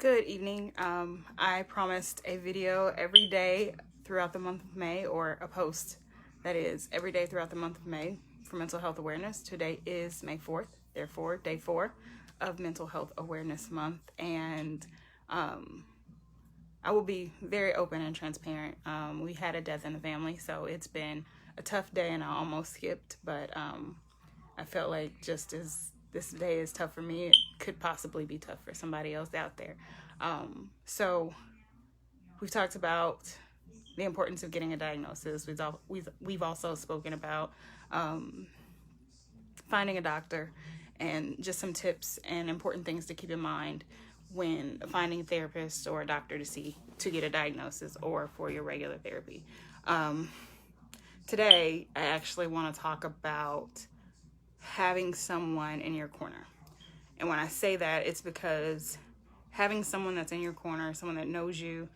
Good evening. I promised a video every day throughout the month of May, or a post that is every day throughout the month of May for mental health awareness. Today is May 4th, therefore day 4 of Mental Health Awareness Month, and I will be very open and transparent. We had a death in the family, so it's been a tough day, and I almost skipped, but I felt like just as this day is tough for me, it could possibly be tough for somebody else out there. So we've talked about the importance of getting a diagnosis. We've also spoken about finding a doctor and just some tips and important things to keep in mind when finding a therapist or a doctor to get a diagnosis or for your regular therapy. Today, I actually want to talk about having someone in your corner. And when I say that, it's because having someone that's in your corner, someone that knows you,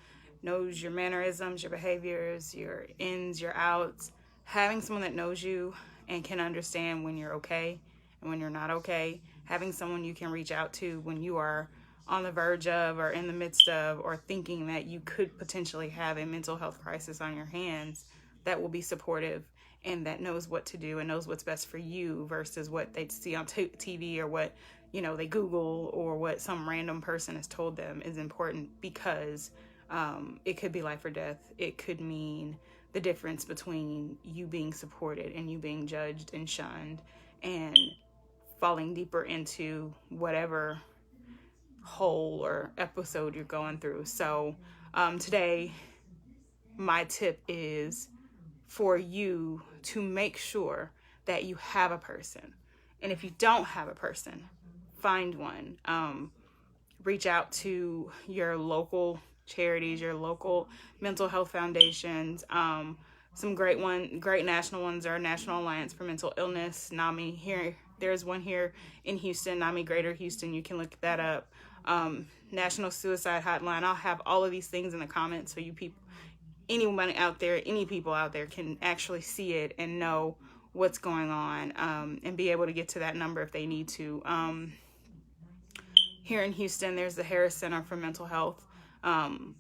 knows your mannerisms, your behaviors, your ins, your outs, having someone that knows you and can understand when you're okay and when you're not okay, having someone you can reach out to when you are on the verge of or in the midst of or thinking that you could potentially have a mental health crisis on your hands, that will be supportive and that knows what to do and knows what's best for you versus what they see on TV or what they Google or what some random person has told them is important, because it could be life or death. It could mean the difference between you being supported and you being judged and shunned and falling deeper into whatever hole or episode you're going through. So today, my tip is for you to make sure that you have a person. And if you don't have a person, find one. Reach out to your local charities, your local mental health foundations. Some great national ones are National Alliance for Mental Illness, NAMI. There's one here in Houston, NAMI Greater Houston. You can look that up. National Suicide Hotline. I'll have all of these things in the comments so you people, anyone out there, any people out there can actually see it and know what's going on, and be able to get to that number if they need to. Here in Houston, there's the Harris Center for Mental Health.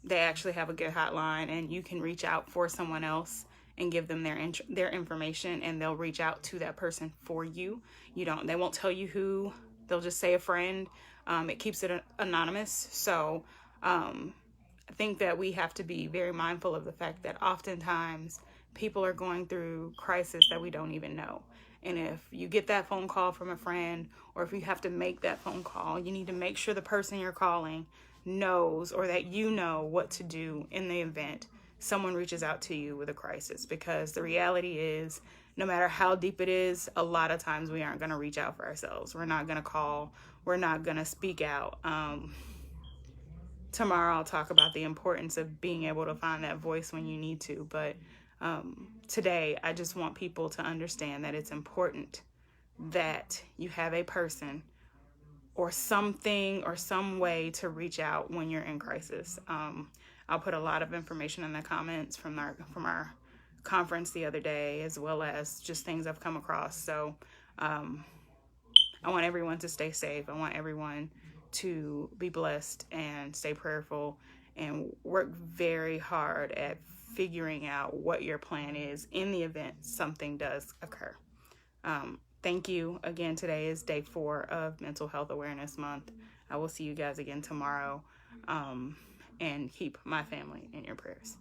They actually have a good hotline, and you can reach out for someone else and give them their information, and they'll reach out to that person for you. They won't tell you who. They'll just say a friend. It keeps it anonymous. So I think that we have to be very mindful of the fact that oftentimes people are going through crisis that we don't even know. And if you get that phone call from a friend, or if you have to make that phone call, you need to make sure the person you're calling knows, or that you know what to do in the event someone reaches out to you with a crisis. Because the reality is, no matter how deep it is, a lot of times we aren't going to reach out for ourselves. We're not going to call. We're not going to speak out. Tomorrow I'll talk about the importance of being able to find that voice when you need to. But today, I just want people to understand that it's important that you have a person or something or some way to reach out when you're in crisis. I'll put a lot of information in the comments from our conference the other day, as well as just things I've come across. So I want everyone to stay safe. I want everyone to be blessed and stay prayerful and work very hard at figuring out what your plan is in the event something does occur. Thank you again. Today is day 4 of Mental Health Awareness Month. I will see you guys again tomorrow, and keep my family in your prayers.